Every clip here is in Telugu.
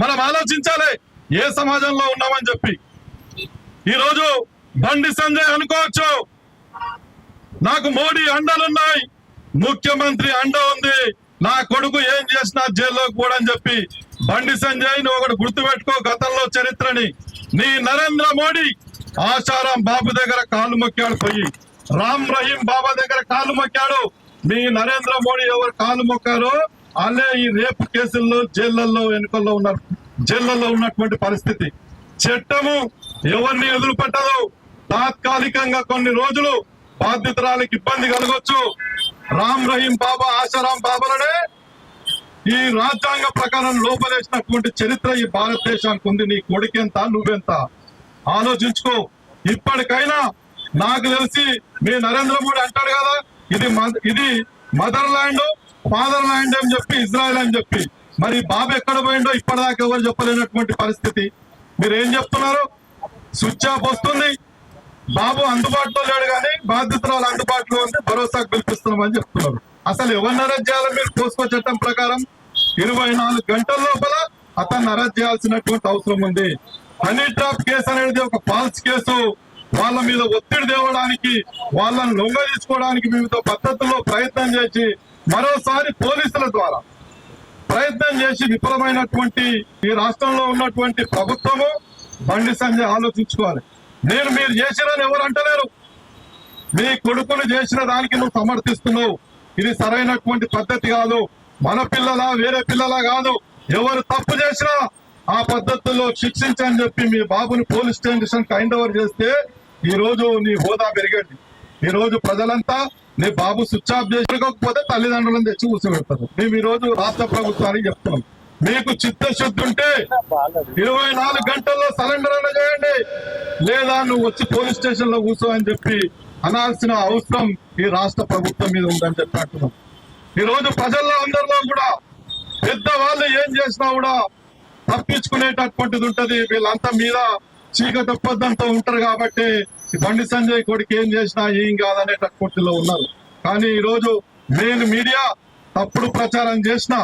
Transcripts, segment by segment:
మనం ఆలోచించాలి ఏ సమాజంలో ఉన్నామని చెప్పి. ఈ రోజు బండి సంజయ్ అనుకోవచ్చు, నాకు మోడీ అండలున్నాయి, ముఖ్యమంత్రి అండ ఉంది, నా కొడుకు ఏం చేసినా జైల్లోకి పోడని చెప్పి బండి సంజయ్ నువ్వు ఒకటి గుర్తుపెట్టుకో గతంలో చరిత్రని. నీ నరేంద్ర మోడీ ఆశారాం బాబు దగ్గర కాళ్ళు మొక్కాడు, పోయి రామ్ రహీం బాబా దగ్గర కాళ్ళు మొక్కాడు. మీ నరేంద్ర మోడీ ఎవరు కాళ్ళు మొక్కారో వాళ్ళే ఈ రేపు కేసుల్లో జైళ్లలో ఎన్నికల్లో ఉన్నారు. జైళ్లలో ఉన్నటువంటి పరిస్థితి. చట్టము ఎవరిని వదిలిపెట్టదు. తాత్కాలికంగా కొన్ని రోజులు బాధితురాలకు ఇబ్బంది కలగొచ్చు. రామ్ రహీం బాబా ఆశారాం బాబాలనే ఈ రాజ్యాంగ ప్రకారం లోపలేసినటువంటి చరిత్ర ఈ భారతదేశానికి ఉంది. నీ కొడుకెంత నువ్వెంత ఆలోచించుకో. ఇప్పటికైనా నాకు తెలిసి మీ నరేంద్ర మోడీ అంటాడు కదా, ఇది మదర్ ల్యాండ్ ఫాదర్ ల్యాండ్ అని చెప్పి ఇజ్రాయెల్ అని చెప్పి, మరి బాబు ఎక్కడ పోయిండో ఇప్పటిదాకా ఎవరు చెప్పలేనటువంటి పరిస్థితి. మీరు ఏం చెప్తున్నారు? స్విచ్ ఆఫ్ వస్తుంది, బాబు అందుబాటులో లేడు కానీ బాధితురాలు అందుబాటులో ఉంది, భరోసాకు పిలిపిస్తున్నామని చెప్తున్నారు. అసలు ఎవరిని అరెస్ట్ చేయాలి మీరు? పోస్కో చట్టం ప్రకారం 24 గంటల లోపల అతన్ని అరెస్ట్ చేయాల్సినటువంటి అవసరం ఉంది. హనీ ట్రాప్ కేసు అనేది ఒక ఫాల్స్ కేసు. వాళ్ళ మీద ఒత్తిడి తేవడానికి, వాళ్ళని లొంగ తీసుకోవడానికి వివిధ పద్ధతుల్లో ప్రయత్నం చేసి మరోసారి పోలీసుల ద్వారా ప్రయత్నం చేసి విఫలమైనటువంటి ఈ రాష్ట్రంలో ఉన్నటువంటి ప్రభుత్వము బండి సంజయ్ ఆలోచించుకోవాలి. నేను మీరు చేసినని ఎవరు అంటలేరు. మీ కొడుకును చేసిన దానికి నువ్వు సమర్థిస్తున్నావు. ఇది సరైనటువంటి పద్ధతి కాదు. మన పిల్లలా వేరే పిల్లలా కాదు. ఎవరు తప్పు చేసినా ఆ పద్ధతుల్లో శిక్షించని చెప్పి మీ బాబుని పోలీస్ స్టేషన్ హ్యాండ్ ఓవర్ చేస్తే ఈ రోజు నీ హోదా పెరిగండి. ఈ రోజు ప్రజలంతా నీ బాబు స్విచ్ ఆఫ్ చేసుకోకపోతే తల్లిదండ్రులను తెచ్చి కూర్చోబెడతారు. మేము ఈ రోజు రాష్ట్ర ప్రభుత్వానికి చెప్తున్నాం, మీకు చిత్తశుద్ధి ఉంటే 24 గంటల్లో సరెండర్ అయినా చేయండి, లేదా నువ్వు వచ్చి పోలీస్ స్టేషన్ లో కూర్చో అని చెప్పి అనాల్సిన అవసరం ఈ రాష్ట్ర ప్రభుత్వం మీద ఉందని చెప్పి అంటున్నాం. ఈ రోజు ప్రజల్లో అందరిలో కూడా పెద్దవాళ్ళు ఏం చేసినా కూడా తప్పించుకునేటటువంటిది ఉంటది. వీళ్ళంతా మీద చీకటి ఒప్పందంతో ఉంటారు కాబట్టి బండి సంజయ్ కొడుకు ఏం చేసినా ఏం కాదనేటటువంటిలో ఉన్నారు. కానీ ఈ రోజు మెయిన్ మీడియా తప్పుడు ప్రచారం చేసిన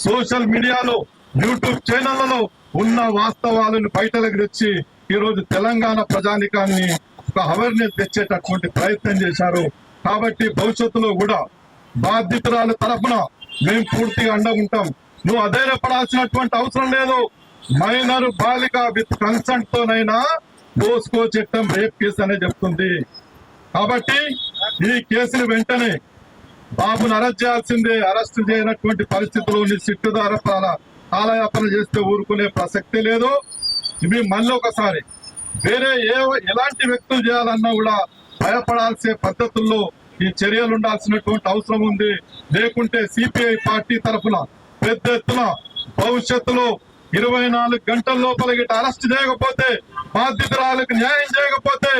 సోషల్ మీడియాలో యూట్యూబ్ ఛానళ్లలో ఉన్న వాస్తవాలను బయటలకు తెచ్చి ఈ రోజు తెలంగాణ ప్రజానికాన్ని ఒక అవేర్నెస్ తెచ్చేటటువంటి ప్రయత్నం చేశారు. కాబట్టి భవిష్యత్తులో కూడా బాధితురాల తరఫున మేము పూర్తిగా అండగుంటాం. నువ్వు అధైర్యపడాల్సినటువంటి అవసరం లేదు. మైనర్ బాలిక విత్ కన్సెంట్ తోనైనా పోస్కో చట్టం రేప్ కేసు అనే చెప్తుంది. కాబట్టి ఈ కేసుని వెంటనే బాబును అరెస్ట్ చేయాల్సిందే. అరెస్ట్ చేయనటువంటి పరిస్థితుల్లో సిట్టుదార కాలయాపన చేస్తే ఊరుకునే ప్రసక్తే లేదు. ఇవి మళ్ళీ ఒకసారి వేరే ఎలాంటి వ్యక్తులు చేయాలన్నా కూడా భయపడాల్సిన పద్ధతుల్లో ఈ చర్యలు ఉండాల్సినటువంటి అవసరం ఉంది. లేకుంటే సిపిఐ పార్టీ తరఫున పెద్ద ఎత్తున భవిష్యత్తులో 24 గంటల లోపల అరెస్ట్ చేయకపోతే, బాధితురాలకు న్యాయం చేయకపోతే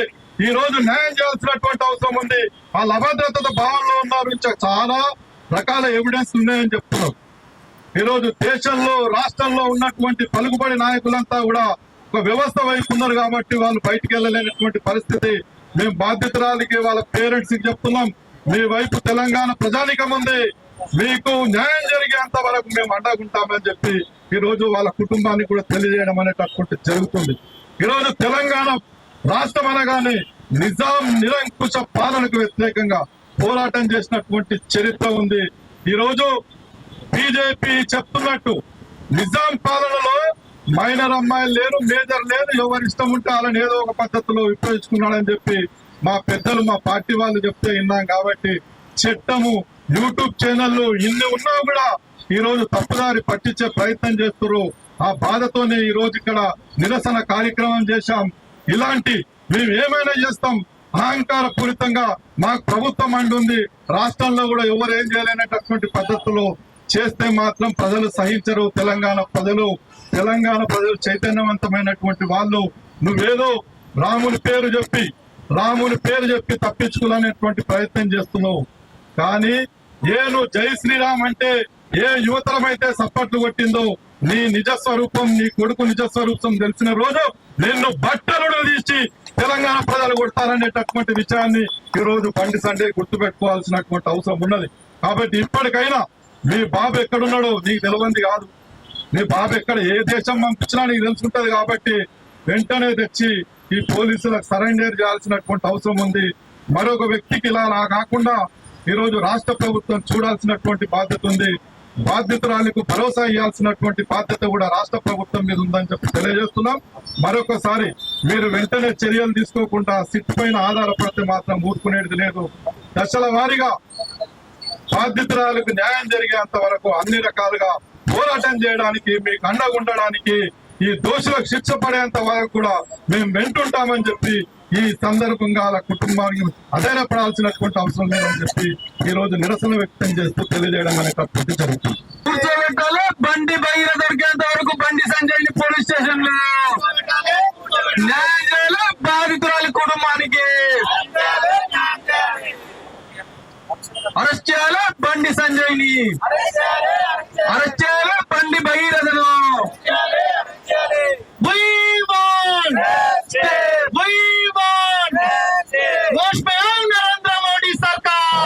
ఈ రోజు న్యాయం చేయాల్సినటువంటి అవసరం ఉంది. వాళ్ళ అభద్రత భావంలో ఉన్నారు. ఇంకా చాలా రకాల ఎవిడెన్స్ ఉన్నాయని చెప్తున్నారు. ఈ రోజు దేశంలో రాష్ట్రంలో ఉన్నటువంటి పలుకుబడి నాయకులంతా కూడా ఒక వ్యవస్థ వైపు ఉన్నారు కాబట్టి వాళ్ళు బయటికి వెళ్ళలేనటువంటి పరిస్థితి. మేము బాధితురాలకి వాళ్ళ పేరెంట్స్ కి చెప్తున్నాం, మీ వైపు తెలంగాణ ప్రజానికం ఉంది, మీకు న్యాయం జరిగేంత వరకు మేము అండగుంటామని చెప్పి ఈ రోజు వాళ్ళ కుటుంబానికి కూడా తెలియజేయడం అనేటటువంటి జరుగుతుంది. ఈ రోజు తెలంగాణ రాష్ట్రం అనగానే నిజాం నిరంకుశ పాలనకు వ్యతిరేకంగా పోరాటం చేసినటువంటి చరిత్ర ఉంది. ఈ రోజు బీజేపీ చెప్తున్నట్టు నిజాం పాలనలో మైనర్ అమ్మాయిలు లేరు, మేజర్ లేదు, ఎవరి ఇష్టం ఉంటే వాళ్ళని ఏదో ఒక పద్ధతిలో విప్లవించుకున్నాడని చెప్పి మా పెద్దలు మా పార్టీ వాళ్ళు చెప్తే విన్నాం. కాబట్టి చట్టము యూట్యూబ్ ఛానళ్ళు ఇన్ని ఉన్నా కూడా ఈ రోజు తప్పుదారి పట్టించే ప్రయత్నం చేస్తున్నారు. ఆ బాధతోనే ఈ రోజు ఇక్కడ నిరసన కార్యక్రమం చేశాం. ఇలాంటి మేము ఏమైనా చేస్తాం, అహంకార పూరితంగా మాకు ప్రభుత్వం అంటుంది, రాష్ట్రంలో కూడా ఎవరు ఏం చేయలేనటువంటి పద్ధతిలో చేస్తే మాత్రం ప్రజలు సహించరు. తెలంగాణ ప్రజలు చైతన్యవంతమైనటువంటి వాళ్ళు. నువ్వేదో రాముని పేరు చెప్పి తప్పించుకోవాలనేటువంటి ప్రయత్నం చేస్తున్నావు. కానీ నువ్వు జై శ్రీరామ్ అంటే ఏ యువతరం అయితే సప్పట్లు కొట్టిందో, నీ నిజస్వరూపం, నీ కొడుకు నిజస్వరూపం తెలిసిన రోజు నిన్ను బట్టలు తీసి తెలంగాణ ప్రజలు కొడతారనేటటువంటి విషయాన్ని ఈ రోజు బండి సంజయ్ గుర్తుపెట్టుకోవాల్సినటువంటి అవసరం ఉన్నది. కాబట్టి ఇప్పటికైనా మీ బాబు ఎక్కడున్నాడో నీకు తెలియంది కాదు. నీ బాబు ఎక్కడ ఏ దేశం పంపించినా నీకు తెలుసుకుంటది కాబట్టి వెంటనే తెచ్చి ఈ పోలీసులకు సరెండర్ చేయాల్సినటువంటి అవసరం ఉంది. మరొక వ్యక్తికి ఇలా కాకుండా ఈరోజు రాష్ట్ర ప్రభుత్వం చూడాల్సినటువంటి బాధ్యత ఉంది. బాధ్యతరాలకు భరోసా ఇవ్వాల్సినటువంటి బాధ్యత కూడా రాష్ట్ర ప్రభుత్వం మీద ఉందని చెప్పి తెలియజేస్తున్నాం. మరొకసారి మీరు వెంటనే చర్యలు తీసుకోకుండా సిట్ పైన ఆధారపడితే మాత్రం ఊరుకునేది లేదు. దశల వారీగా బాధ్యతరాలకు న్యాయం జరిగేంత వరకు అన్ని రకాలుగా పోరాటం చేయడానికి, మీకు అండగా ఉండడానికి, ఈ దోషులకు శిక్ష పడేంత వరకు కూడా మేము వెంటుంటామని చెప్పి ఈ సందర్భంగా వాళ్ళ కుటుంబానికి అధైర్యపడాల్సినటువంటి అవసరం లేదని చెప్పి ఈ రోజు నిరసన వ్యక్తం చేస్తూ తెలియజేయడం అనేటటువంటి జరుగుతుంది. బండి బయట దొరికేంత వరకు బండి సంజయ్ పోలీస్ స్టేషన్ లో న్యాయం చేయాలి. బాధితురాలి కుటుంబానికి అరెస్ట్ చేయాలి. బండి సంజయ్ ని అరెస్ట్ చేయాలి. బండి భగీరథను నరేంద్ర మోడీ సర్కార్,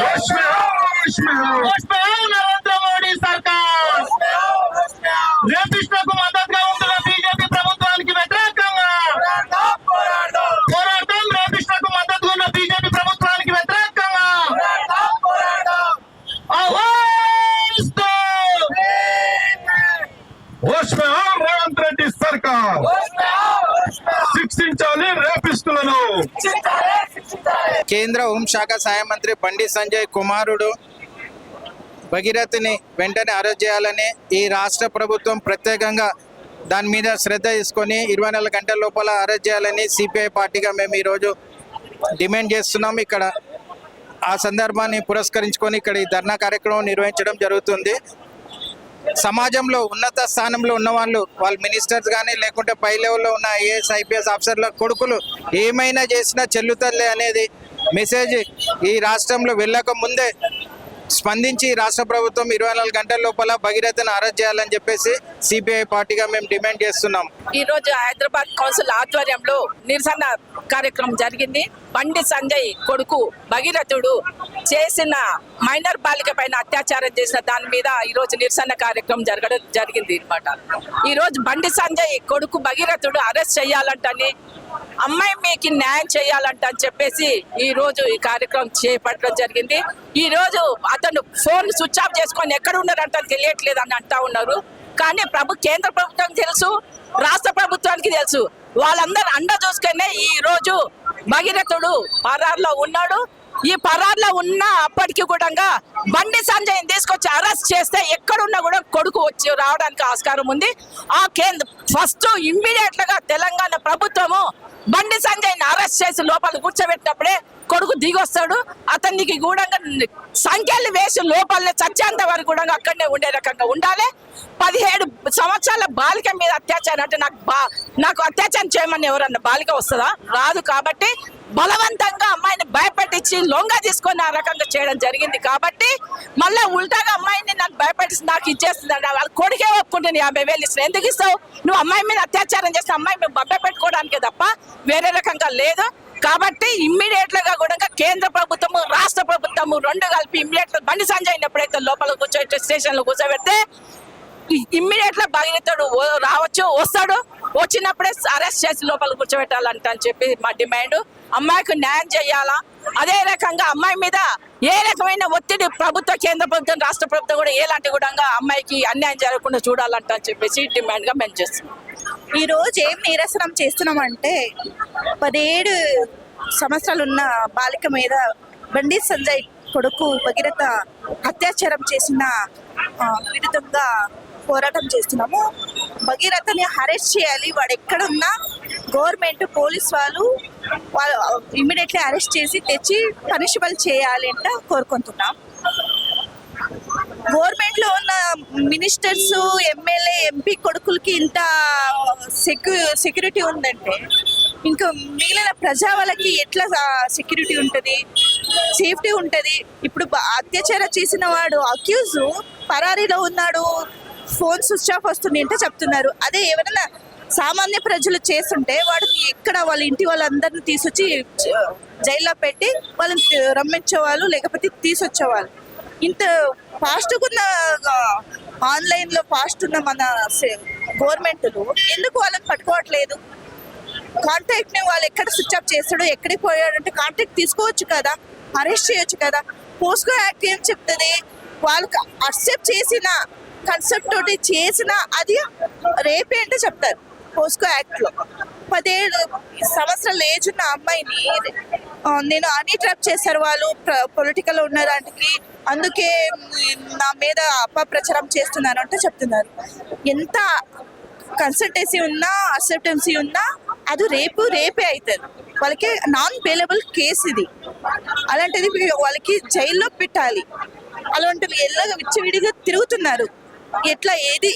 నరేంద్ర మోడీ సర్కార్ రేపిస్టులకు మద్దతుగా ఉంటున్న బీజేపీ ప్రభుత్వానికి వ్యతిరేకంగా పోరాటం. రేపిస్టులకు మద్దతుగా ఉన్న బీజేపీ ప్రభుత్వానికి వ్యతిరేకంగా రేవంత్ రెడ్డి సర్కార్ శిక్షించాలి రేపిస్టులను. కేంద్ర హోంశాఖ సహాయ మంత్రి బండి సంజయ్ కుమారుడు భగీరథని వెంటనే అరెస్ట్ చేయాలని ఈ రాష్ట్ర ప్రభుత్వం ప్రత్యేకంగా దాని మీద శ్రద్ధ తీసుకొని 24 గంటల లోపల అరెస్ట్ చేయాలని సిపిఐ పార్టీగా మేము ఈరోజు డిమాండ్ చేస్తున్నాం. ఇక్కడ ఆ సందర్భాన్ని పురస్కరించుకొని ఇక్కడ ఈ ధర్నా కార్యక్రమం నిర్వహించడం జరుగుతుంది. సమాజంలో ఉన్నత స్థానంలో ఉన్న వాళ్ళు మినిస్టర్స్ కానీ లేకుంటే పై లెవెల్లో ఉన్న ఐఏఎస్ ఐపీఎస్ ఆఫీసర్ల కొడుకులు ఏమైనా చేసినా చెల్లుతల్లే అనేది మెసేజ్ ఈ రాష్ట్రంలో వెళ్ళక ముందే స్పందించి రాష్ట్ర ప్రభుత్వం 24 గంటల లోపల భగీరథను అరెస్ట్ చేయాలని చెప్పేసి సిపిఐ పార్టీగా మేము డిమాండ్ చేస్తున్నాం. ఈ రోజు హైదరాబాద్ కౌన్సిల్ ఆధ్వర్యంలో నిరసన కార్యక్రమం జరిగింది. బండి సంజయ్ కొడుకు భగీరథుడు చేసిన మైనర్ బాలిక పైన అత్యాచారం చేసిన దాని మీద ఈ రోజు నిరసన కార్యక్రమం జరిగింది అనమాట. ఈ రోజు బండి సంజయ్ కొడుకు భగీరథుడు అరెస్ట్ చేయాలంటని, అమ్మాయి మీకు న్యాయం చేయాలంట అని చెప్పేసి ఈ రోజు ఈ కార్యక్రమం చేపట్టడం జరిగింది. ఈ రోజు అతను ఫోన్ స్విచ్ ఆఫ్ చేసుకొని ఎక్కడ ఉన్నారంట తెలియట్లేదు అని అంటా ఉన్నారు. కానీ కేంద్ర ప్రభుత్వం తెలుసు, రాష్ట్ర ప్రభుత్వానికి తెలుసు. వాళ్ళందరూ అండ చూసుకునే ఈ రోజు భగీరథుడు పరార్లో ఉన్నాడు. ఈ పరార్లో ఉన్న అప్పటికి కూడా బండి సంజయ్ తీసుకొచ్చి అరెస్ట్ చేస్తే ఎక్కడున్నా కూడా కొడుకు వచ్చి రావడానికి ఆస్కారం ఉంది. ఆ ఫస్ట్ ఇమ్మీడియట్ గా తెలంగాణ ప్రభుత్వము బండి సంజయ్ అరెస్ట్ చేసి లోపల కూర్చోబెట్టినప్పుడే కొడుకు దిగొస్తాడు. అతనికి కూడా సంఖ్యలు వేసి లోపలనే చచ్చేంత వరకు కూడా అక్కడనే ఉండే రకంగా ఉండాలి. 17 సంవత్సరాల బాలిక మీద అత్యాచారం అంటే నాకు అత్యాచారం చేయమని ఎవరన్నా బాలిక వస్తుందా? రాదు. కాబట్టి బలవంతంగా అమ్మాయిని భయపెట్టించి లొంగ తీసుకొని ఆ రకంగా చేయడం జరిగింది. కాబట్టి మళ్ళీ ఉల్టాగా అమ్మాయిని నాకు భయపెట్టి నాకు ఇచ్చేస్తుంది అంటే వాళ్ళ కొడుకే ఒప్పుకుంటుంది 50,000 ఇస్తాను. ఎందుకు ఇస్తావు? నువ్వు అమ్మాయి మీద అత్యాచారం చేస్తే అమ్మాయి మేము భయపెట్టుకోవడానికే తప్ప వేరే రకంగా లేదు. కాబట్టి ఇమ్మీడియట్ గా కూడా కేంద్ర ప్రభుత్వము రాష్ట్ర ప్రభుత్వము రెండు కలిపి ఇమ్మీడియట్ బండి సంజయ్ ఎప్పుడైతే లోపల స్టేషన్ లో కూర్చోబెడితే ఇమ్మీడియట్ గా భగీరథుడు రావచ్చు, వస్తాడు. వచ్చినప్పుడే అరెస్ట్ చేసి లోపల కూర్చోబెట్టాలంట అని చెప్పి మా డిమాండ్. అమ్మాయికి న్యాయం చేయాలా. అదే రకంగా అమ్మాయి మీద ఏ రకమైన ఒత్తిడి కేంద్ర ప్రభుత్వం రాష్ట్ర ప్రభుత్వం కూడా ఎలాంటి కూడా అమ్మాయికి అన్యాయం జరగకుండా చూడాలంట అని చెప్పేసి డిమాండ్ గా మేము చేస్తున్నాం. ఈ రోజు ఏం నిరసనం చేస్తున్నామంటే 17 సంవత్సరాలు ఉన్న బాలిక మీద బండి సంజయ్ కొడుకు భగీరథ అత్యాచారం చేసిన విరుద్ధంగా పోరాటం చేస్తున్నాము. భగీరథని అరెస్ట్ చేయాలి. వాడు ఎక్కడున్నా గవర్నమెంట్ పోలీస్ వాళ్ళు ఇమ్మీడియట్లీ అరెస్ట్ చేసి తెచ్చి పనిషబుల్ చేయాలి అంట కోరుకుంటున్నాం. గవర్నమెంట్ లో ఉన్న మినిస్టర్స్, ఎమ్మెల్యే, ఎంపీ కొడుకులకి ఇంత సెక్యూరిటీ ఉందంటే ఇంకా మిగిలిన ప్రజా వాళ్ళకి ఎట్లా సెక్యూరిటీ ఉంటుంది, సేఫ్టీ ఉంటుంది? ఇప్పుడు అత్యాచారం చేసిన వాడు అక్యూజ్ పరారీలో ఉన్నాడు, ఫోన్ స్విచ్ ఆఫ్ వస్తుంది అంటే చెప్తున్నారు. అదే ఎవరైనా సామాన్య ప్రజలు చేస్తుంటే వాడికి ఎక్కడ వాళ్ళ ఇంటి వాళ్ళందరినీ తీసుకొచ్చి జైల్లో పెట్టి వాళ్ళని రమ్మించేవాళ్ళు, లేకపోతే తీసుకొచ్చేవాళ్ళు. ఇంత ఫాస్ట్గా ఉన్న ఆన్లైన్ లో ఫాస్ట్ ఉన్న మన గవర్నమెంట్లు ఎందుకు వాళ్ళని పట్టుకోవట్లేదు? కాంటాక్ట్ ని వాళ్ళు ఎక్కడ స్విచ్ ఆఫ్ చేస్తాడో, ఎక్కడికి పోయాడంటే కాంటాక్ట్ తీసుకోవచ్చు కదా, అరెస్ట్ చేయొచ్చు కదా. పోస్కో యాక్ట్ ఏం చెప్తుంది? వాళ్ళకి అక్సెప్ట్ చేసిన కన్సెప్ట్ తోటి చేసిన అది రేపే అంటే చెప్తారు పోస్కో యాక్ట్ లో. 17 సంవత్సరాల ఏజ్ ఉన్న అమ్మాయిని నేను హనీ ట్రాప్ చేశారు వాళ్ళు పొలిటికల్ ఉన్న దానికి, అందుకే నా మీద అపప్రచారం చేస్తున్నారు అంటే చెప్తున్నారు. ఎంత కన్సల్టెన్సీ ఉన్నా అక్సెప్టెన్సీ ఉన్నా అది రేపే అవుతుంది. వాళ్ళకి నాన్ బెయిలబుల్ కేసు ఇది. అలాంటిది వాళ్ళకి జైల్లో పెట్టాలి. అలాంటివి ఎలాగ విచ్చవిడిగా తిరుగుతున్నారు. ఎట్లా ఏది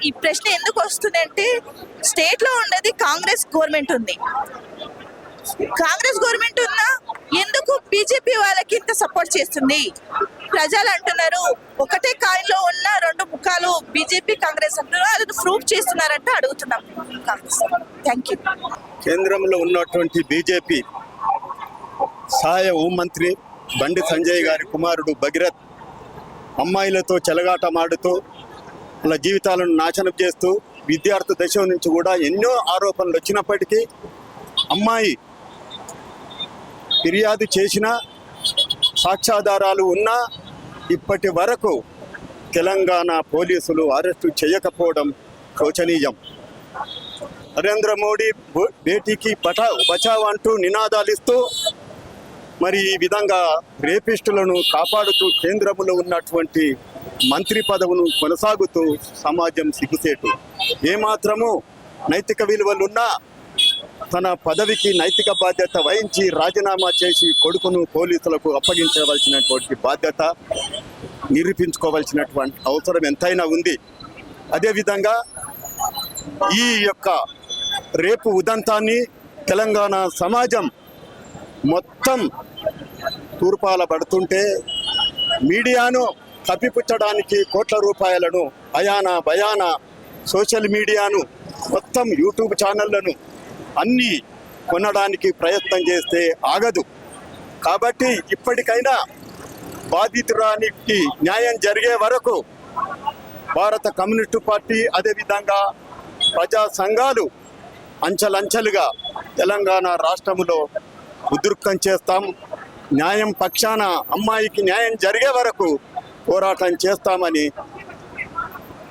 ఈ ప్రశ్న ఎందుకు వస్తుంది అంటే, స్టేట్ లో ఉన్నది కాంగ్రెస్ గవర్నమెంట్ ఉంది. కాంగ్రెస్ గవర్నమెంట్ ఉన్నా ఎందుకు బీజేపీ వాళ్ళకి ఇంత సపోర్ట్ చేస్తుంది? ప్రజలు అంటున్నారు ఒకటే కాయిన్లో ఉన్న 2 ముఖాలు బీజేపీ కాంగ్రెస్ అంటున్నారు. అది ప్రూఫ్ చేస్తున్నారంటే అడుగుతున్నాం కాంగ్రెస్. Thank you. కేంద్రంలో ఉన్నటువంటి బీజేపీ సహాయ హోంమంత్రి బండి సంజయ్ గారి కుమారుడు భగీరథ్ అమ్మాయిలతో చెలగాటమాడుతూ వాళ్ళ జీవితాలను నాశనం చేస్తూ విద్యార్థి దశ నుంచి కూడా ఎన్నో ఆరోపణలు వచ్చినప్పటికీ అమ్మాయి ఫిర్యాదు చేసిన సాక్ష్యాధారాలు ఉన్నా ఇప్పటి వరకు తెలంగాణ పోలీసులు అరెస్టు చేయకపోవడం శోచనీయం. నరేంద్ర మోడీ బేటీకి బచావ్ అంటూ నినాదాలు ఇస్తూ మరి ఈ విధంగా రేపిస్టులను కాపాడుతూ కేంద్రంలో ఉన్నటువంటి మంత్రి పదవును కొనసాగుతూ సమాజం సిగ్గుసేటు. ఏమాత్రము నైతిక విలువలున్నా తన పదవికి నైతిక బాధ్యత వహించి రాజీనామా చేసి కొడుకును పోలీసులకు అప్పగించవలసినటువంటి బాధ్యత నిరూపించుకోవాల్సినటువంటి అవసరం ఎంతైనా ఉంది. అదేవిధంగా ఈ యొక్క రేపు ఉదంతాన్ని తెలంగాణ సమాజం మొత్తం తూర్పాల పడుతుంటే మీడియాను కప్పిపుచ్చడానికి కోట్ల రూపాయలను అయానా భయానా సోషల్ మీడియాను మొత్తం యూట్యూబ్ ఛానళ్లను అన్నీ కొనడానికి ప్రయత్నం చేస్తే ఆగదు. కాబట్టి ఇప్పటికైనా బాధితురానికి న్యాయం జరిగే వరకు భారత కమ్యూనిస్టు పార్టీ అదేవిధంగా ప్రజా సంఘాలు అంచెలంచెలుగా తెలంగాణ రాష్ట్రంలో ఉధృతం చేస్తాం. న్యాయం పక్షాన అమ్మాయికి న్యాయం జరిగే వరకు పోరాటం చేస్తామని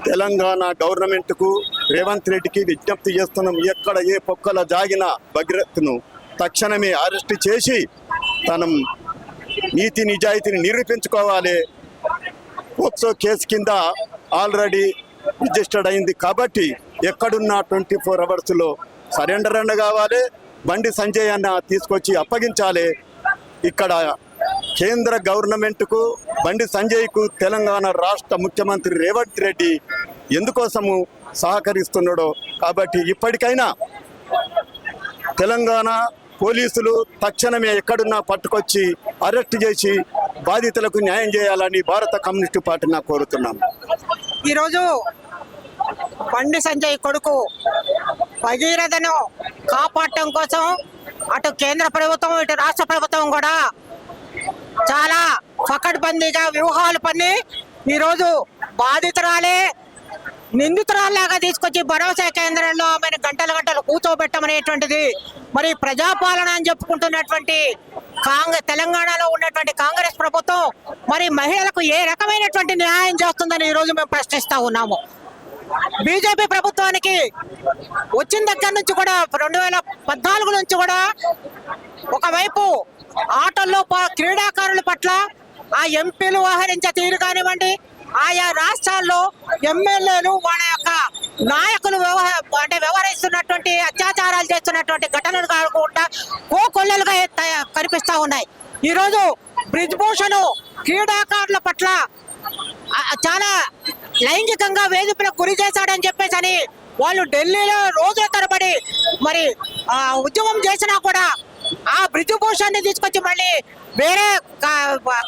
తెలంగాణ గవర్నమెంట్కు రేవంత్ రెడ్డికి విజ్ఞప్తి చేస్తున్నాం. ఎక్కడ ఏ పొక్కల జాగిన భగీరథ్ను తక్షణమే అరెస్ట్ చేసి తన నీతి నిజాయితీని నిరూపించుకోవాలి. పోక్సో కేసు కింద ఆల్రెడీ రిజిస్టర్డ్ అయింది కాబట్టి ఎక్కడున్నా 24 అవర్స్లో సరెండర్ అన్న కావాలి. బండి సంజయ్ అన్న తీసుకొచ్చి అప్పగించాలి. ఇక్కడ కేంద్ర గవర్నమెంట్కు బండి సంజయ్కు తెలంగాణ రాష్ట్ర ముఖ్యమంత్రి రేవంత్ రెడ్డి ఎందుకోసము సహకరిస్తున్నాడో కాబట్టి ఇప్పటికైనా తెలంగాణ పోలీసులు తక్షణమే ఎక్కడున్నా పట్టుకొచ్చి అరెస్ట్ చేసి బాధితులకు న్యాయం చేయాలని భారత కమ్యూనిస్టు పార్టీని కోరుతున్నాం. ఈరోజు బండి సంజయ్ కొడుకు భగీరథను కాపాడటం కోసం అటు కేంద్ర ప్రభుత్వం ఇటు రాష్ట్ర ప్రభుత్వం కూడా చాలా పకడ్బందీగా వ్యూహాలు పన్ని ఈరోజు బాధితురాలే నిందితురాల్లాగా తీసుకొచ్చి భరోసా కేంద్రంలో ఆమెను గంటలు కూర్చోబెట్టమనేటువంటిది మరి ప్రజాపాలన అని చెప్పుకుంటున్నటువంటి తెలంగాణలో ఉన్నటువంటి కాంగ్రెస్ ప్రభుత్వం మరి మహిళలకు ఏ రకమైనటువంటి న్యాయం చేస్తుందని ఈరోజు మేము ప్రశ్నిస్తా ఉన్నాము. బీజేపీ ప్రభుత్వానికి వచ్చిన దగ్గర నుంచి కూడా 2014 నుంచి కూడా ఒకవైపు ఆటల్లో క్రీడాకారుల పట్ల ఆ ఎంపీలు వ్యవహరించే తీరు కానివ్వండి, ఆయా రాష్ట్రాల్లో ఎమ్మెల్యేలు వాళ్ళ యొక్క నాయకులు వ్యవహరిస్తున్నటువంటి అత్యాచారాలు చేస్తున్నటువంటి ఘటనలు కాకుండా కోకొల్లలుగా కనిపిస్తా ఉన్నాయి. ఈరోజు బ్రిజ్భూషణ్ క్రీడాకారుల పట్ల చాలా లైంగికంగా వేధింపులకు గురి చేశాడని చెప్పేసి వాళ్ళు ఢిల్లీలో రోజుల తరబడి మరి ఉద్యమం చేసినా కూడా ఆ బ్రిజ్భూషణ్ తీసుకొచ్చి మళ్ళీ వేరే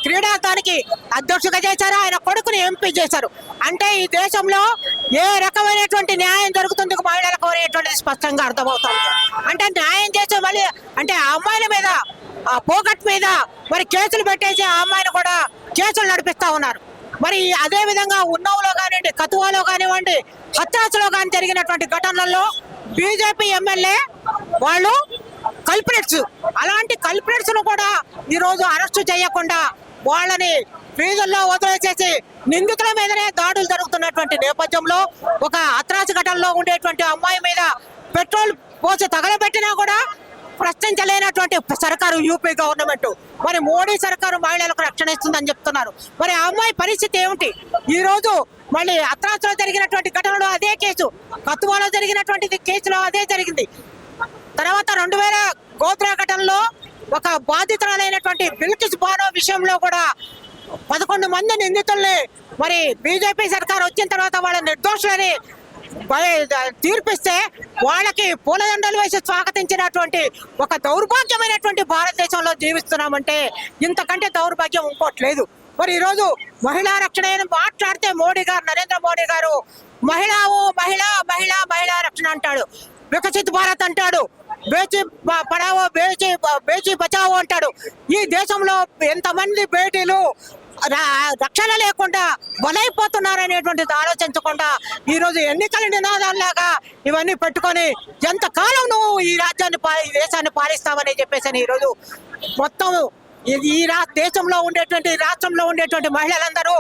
క్రీడాకానికి అధ్యక్షుడిగా చేశారు. ఆయన కొడుకుని ఎంపీ చేశారు. అంటే ఈ దేశంలో ఏ రకమైనటువంటి న్యాయం జరుగుతుంది మహిళలకు అనేటువంటిది స్పష్టంగా అర్థమవుతుంది. అంటే న్యాయం చేసే మళ్ళీ అంటే ఆ అమ్మాయిల మీద ఆ పోగట్ మీద మరి కేసులు పెట్టేసి ఆ అమ్మాయిని కూడా కేసులు నడిపిస్తా ఉన్నారు. మరి అదే విధంగా ఉన్నవలో కానివ్వండి, కతువాలో కానివ్వండి, హత్రాసులో కానీ జరిగినటువంటి ఘటనలలో బీజేపీ ఎమ్మెల్యే వాళ్ళు కల్ప్రిట్స్, అలాంటి కల్ప్రిట్స్ ను కూడా ఈరోజు అరెస్టు చేయకుండా వాళ్ళని వీధుల్లో వదిలేసేసి నిందితుల మీదనే దాడులు జరుగుతున్నటువంటి నేపథ్యంలో ఒక హత్రాసు ఘటనలో ఉండేటువంటి అమ్మాయి మీద పెట్రోల్ పోసి తగలబెట్టినా కూడా ప్రశ్నించలేనటువంటి సర్కారు యూపీ గవర్నమెంట్. మరి మోడీ సర్కారు మహిళలకు రక్షణ ఇస్తుందని చెప్తున్నారు. మరి ఆ అమ్మాయి పరిస్థితి ఏమిటి? ఈ రోజు మళ్ళీ హత్రాసులో జరిగినటువంటి ఘటనలో అదే కేసు, కతువాలో జరిగినటువంటి కేసులో అదే జరిగింది. తర్వాత 2000 గోత్రా ఘటనలో ఒక బాధితురాలైనటువంటి బిల్కిస్ బానో విషయంలో కూడా 11 మంది నిందితుల్ని మరి బీజేపీ సర్కార్ వచ్చిన తర్వాత వాళ్ళ నిర్దోషులని తీర్పిస్తే వాళ్ళకి పూలదండలు వేసి స్వాగతించినటువంటి ఒక దౌర్భాగ్యమైనటువంటి భారతదేశంలో జీవిస్తున్నామంటే ఇంతకంటే దౌర్భాగ్యం ఇంకోట్లేదు. మరి ఈరోజు మహిళా రక్షణ అని మాట్లాడితే మోడీ గారు, నరేంద్ర మోడీ గారు మహిళా రక్షణ అంటాడు, వికసిత్ భారత్ అంటాడు, బేచి పడావో బేచి బచావో అంటాడు. ఈ దేశంలో ఎంతమంది బేటీలు రక్షణ లేకుండా బలైపోతున్నారనేటువంటిది ఆలోచించకుండా ఈరోజు ఎన్నికల నినాదాల్లాగా ఇవన్నీ పెట్టుకొని ఎంతకాలం నువ్వు ఈ రాజ్యాన్ని ఈ దేశాన్ని పాలిస్తావని చెప్పేసి ఈరోజు మొత్తం ఈ దేశంలో ఉండేటువంటి రాష్ట్రంలో ఉండేటువంటి మహిళలందరూ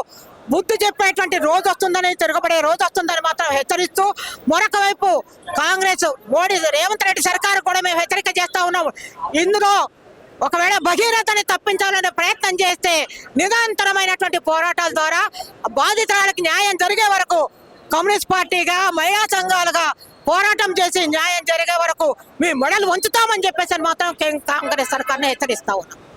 బుద్ధి చెప్పేటువంటి రోజు వస్తుందని, తిరగబడే రోజు వస్తుందని మాత్రం హెచ్చరిస్తూ, మరొక వైపు కాంగ్రెస్ మోడీ రేవంత్ రెడ్డి సర్కారు కూడా మేము హెచ్చరిక చేస్తా ఉన్నాము. ఇందులో ఒకవేళ భగీరథని తప్పించాలనే ప్రయత్నం చేస్తే నిరంతరమైనటువంటి పోరాటాల ద్వారా బాధితురాలకు న్యాయం జరిగే వరకు కమ్యూనిస్ట్ పార్టీగా, మహిళా సంఘాలుగా పోరాటం చేసి న్యాయం జరిగే వరకు మీ మెడలు వంచుతామని చెప్పేసి మాత్రం కాంగ్రెస్ సర్కార్ని హెచ్చరిస్తా ఉన్నాం.